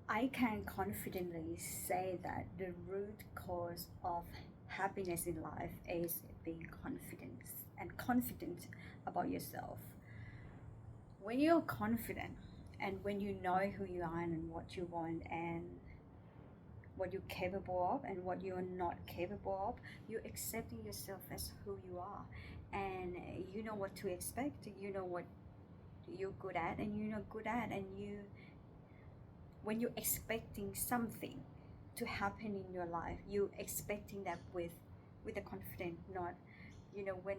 I can confidently say that the root cause of happiness in life is being confident and confident about yourself. When you're confident and when you know who you are and what you want and what you're capable of and what you're not capable of, you're accepting yourself as who you are. And you know what to expect, you know what you're good at and you're not good at. And when you're expecting something to happen in your life, you're expecting that with a confidence, not, when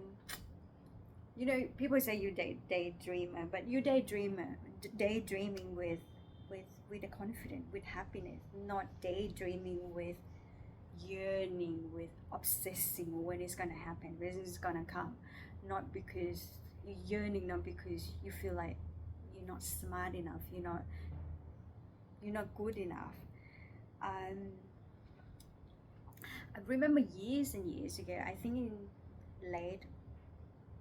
people say you daydreamer, but you daydreaming with with a confidence, with happiness, not daydreaming with yearning, with obsessing when it's gonna happen, when it's gonna come, not because you're yearning, not because you feel like you're not smart enough, you're not good enough. Um, I remember years and years ago, I think in late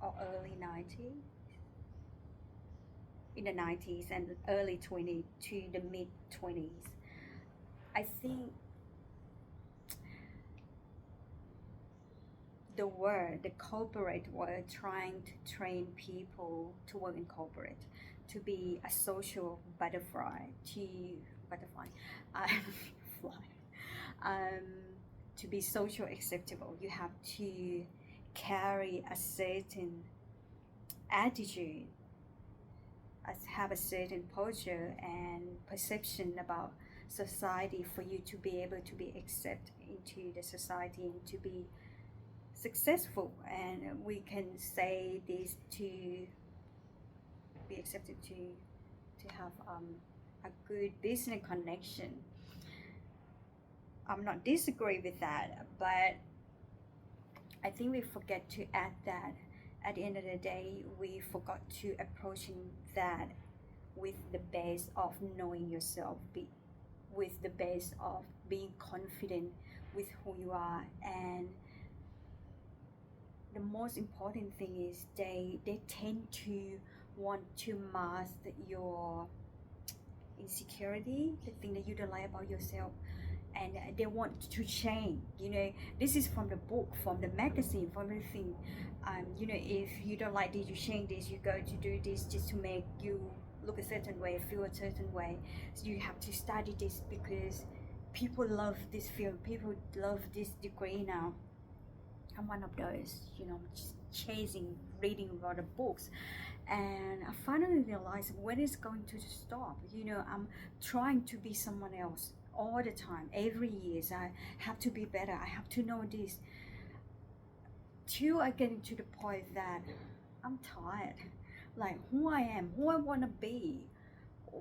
or early 90s, in the 90s and early 20s to the mid 20s, I think the corporate were trying to train people to work in corporate, to be a social butterfly, uh, fly, um, to be social acceptable. You have to carry a certain attitude, have a certain posture and perception about society for you to be able to be accepted into the society and to be successful. And we can say this to be accepted, to have a good business connection. I'm not disagree with that, but I think we forget to add that at the end of the day, we forgot to approaching that with the base of knowing yourself, with the base of being confident with who you are. And the most important thing is they tend to want to mask your insecurity, the thing that you don't like about yourself, and they want to change. This is from the book, from the magazine, from everything. If you don't like this, you change this, you go to do this just to make you look a certain way, feel a certain way. So you have to study this because people love this field, people love this degree now. I'm one of those, just chasing, reading a lot of books. And I finally realized when it's going to stop. I'm trying to be someone else all the time, every year. I have to be better, I have to know this. Till I get to the point that I'm tired. Like who I am, who I want to be.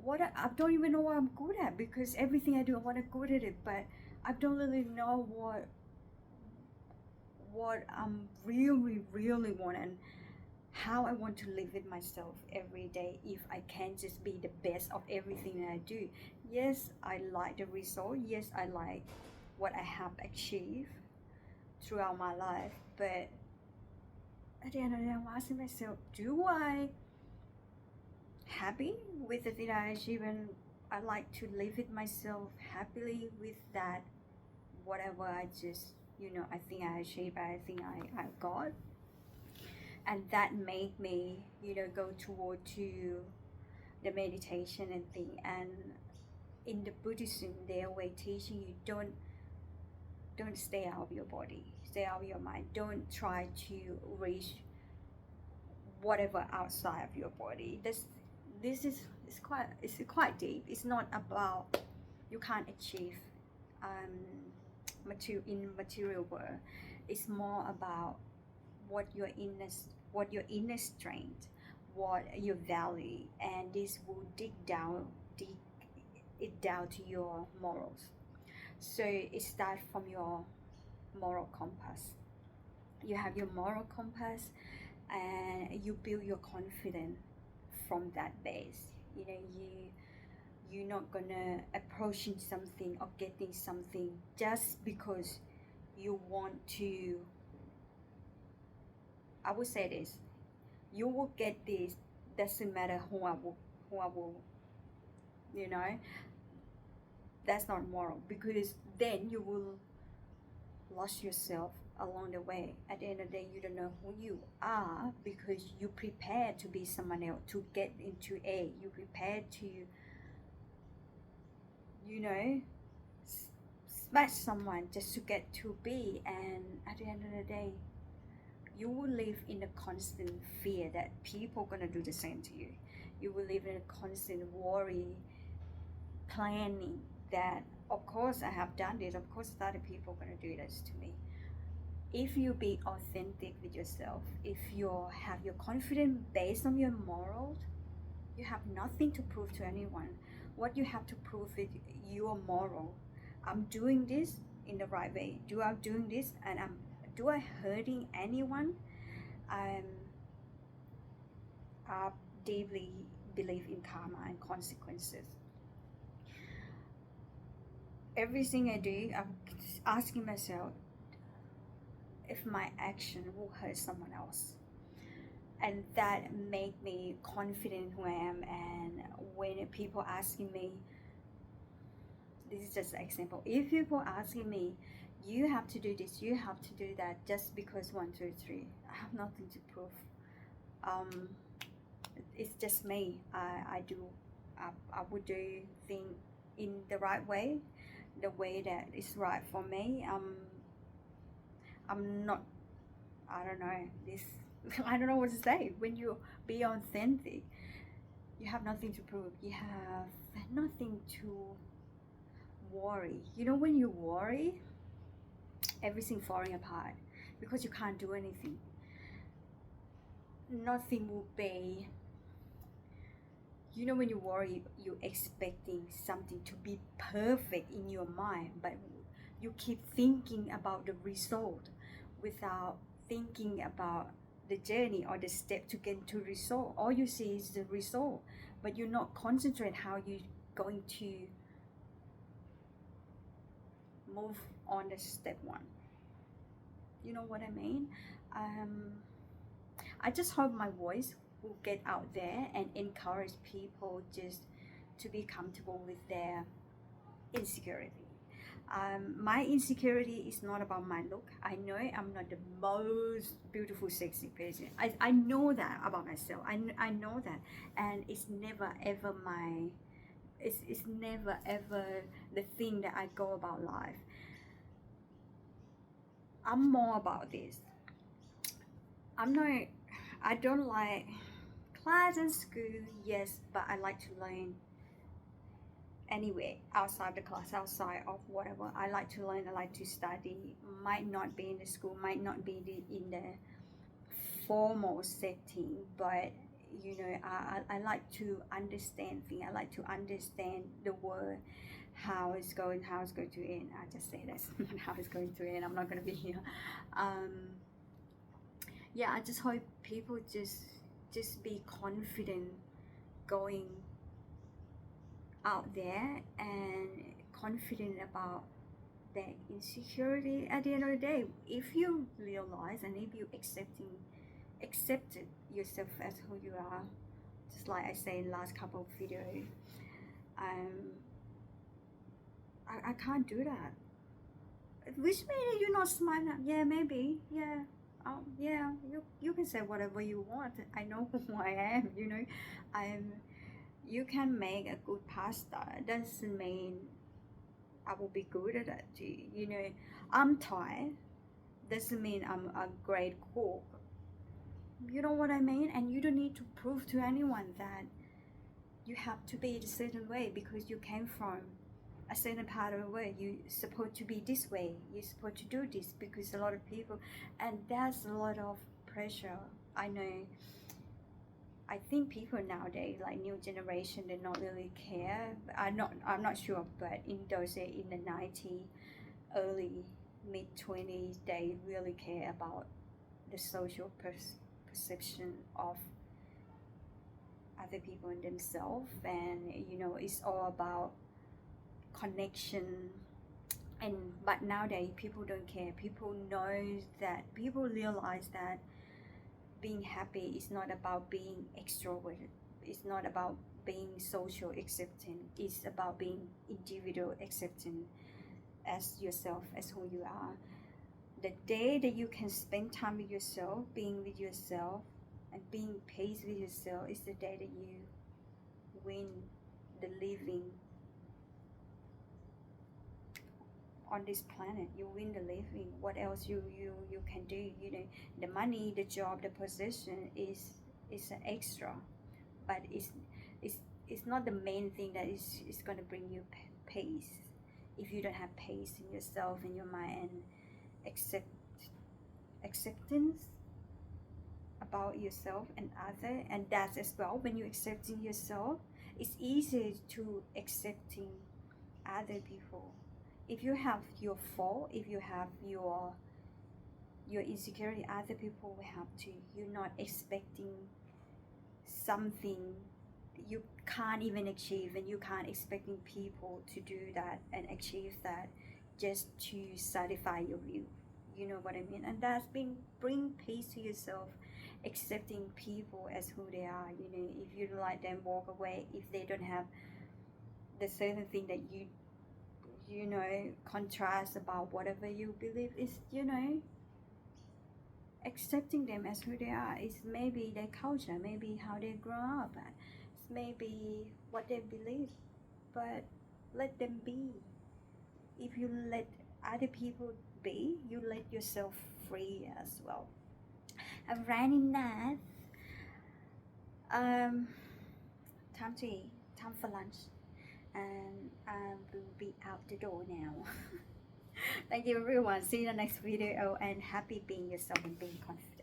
I don't even know what I'm good at because everything I do, I want to good at it, but I don't really know what I'm really, really want and how I want to live with myself every day if I can just be the best of everything that I do. Yes, I like the result. Yes, I like what I have achieved throughout my life. But at the end of the day, I'm asking myself, do I happy with the thing I achieve, and I like to live with myself happily with that whatever I just I think I achieved, I think I got. And that made me go toward to the meditation and thing. And in the Buddhism, their way teaching you, don't stay out of your body, stay out of your mind, don't try to reach whatever outside of your body. This is it's quite deep. It's not about you can't achieve in material world. It's more about what your inner strength, what your value, and this will dig it down to your morals. So it starts from your moral compass. You have your moral compass, and you build your confidence from that base. You're not gonna approaching something or getting something just because you want to. I would say this: you will get this. Doesn't matter who I will, you know. That's not moral, because then you will lose yourself along the way. At the end of the day, you don't know who you are because you prepare to be someone else, to get into A. You prepare to, you know, smash someone just to get to B. And at the end of the day, you will live in a constant fear that people are gonna do the same to you. You will live in a constant worry, planning that, of course I have done this, of course other people are gonna do this to me. If you be authentic with yourself, if you have your confidence based on your morals, you have nothing to prove to anyone. What you have to prove is your moral. I'm doing this in the right way. Do I doing this and do I hurting anyone? I deeply believe in karma and consequences. Everything I do, I'm asking myself if my action will hurt someone else. And that make me confident who I am. And when people asking me, this is just an example, if people asking me, you have to do this, you have to do that, just because 1, 2, 3, I have nothing to prove. It's just me. I would do things in the right way, the way that is right for me. I'm not, I don't know this. I don't know what to say. When you be authentic, you have nothing to prove. You have nothing to worry. You know, when you worry, everything falling apart because you can't do anything. Nothing will be. You know, when you worry, you're expecting something to be perfect in your mind, but you keep thinking about the result without thinking about the journey or the step to get to result. All you see is the result, but you're not concentrate how you're going to move on the step 1. You know what I mean? I just hope my voice will get out there and encourage people just to be comfortable with their insecurity. My insecurity is not about my look. I know I'm not the most beautiful, sexy person. I know that about myself. I know that, and it's never ever it's never ever the thing that I go about life. I'm more about this. I don't like class and school, yes, but I like to learn anyway, outside the class, outside of whatever. I like to learn, I like to study. Might not be in the school, might not be in the formal setting, but you know, I like to understand things. I like to understand the world, how it's going to end. I just say that's not how it's going to end. I'm not going to be here. Yeah, I just hope people just be confident going out there and confident about their insecurity. At the end of the day, if you realize and if you accepted yourself as who you are, just like I say in last couple of videos, I can't do that. Which means you're not smart enough. Yeah, maybe. Yeah. Yeah. You can say whatever you want. I know who I am. You know, you can make a good pasta. Doesn't mean I will be good at it. You know, I'm Thai. Doesn't mean I'm a great cook. You know what I mean? And you don't need to prove to anyone that you have to be a certain way because you came from a certain part of the world. You're supposed to be this way. You're supposed to do this because a lot of people, and there's a lot of pressure. I know. I think people nowadays, like new generation, they don't really care. I'm not sure, but in those days, in the 90s, early mid 20s, they really care about the social perception of other people and themselves, and you know, it's all about connection. And but nowadays, people don't care. People realize that being happy is not about being extroverted. It's not about being social accepting. It's about being individual accepting as yourself, as who you are. The day that you can spend time with yourself, being with yourself, and being peace with yourself is the day that you win the living on this planet. You win the living. What else you can do? You know, the money, the job, the position is an extra, but it's not the main thing that is going to bring you peace. If you don't have peace in yourself, in your mind, and acceptance about yourself and other, and that's as well, when you're accepting yourself, it's easy to accepting other people. If you have your fault, if you have your insecurity, other people will have to. You're not expecting something you can't even achieve, and you can't expecting people to do that and achieve that just to satisfy your view. You know what I mean? And that's bring peace to yourself, accepting people as who they are. You know, if you don't like them, walk away. If they don't have the certain thing that you know, contrast about whatever you believe, is, you know, accepting them as who they are. Is maybe their culture, maybe how they grow up, it's maybe what they believe, but let them be. If you let other people be, you let yourself free as well. I'm running that. Time to eat, time for lunch, and I will be out the door now. Thank you everyone. See you in the next video, and happy being yourself and being confident.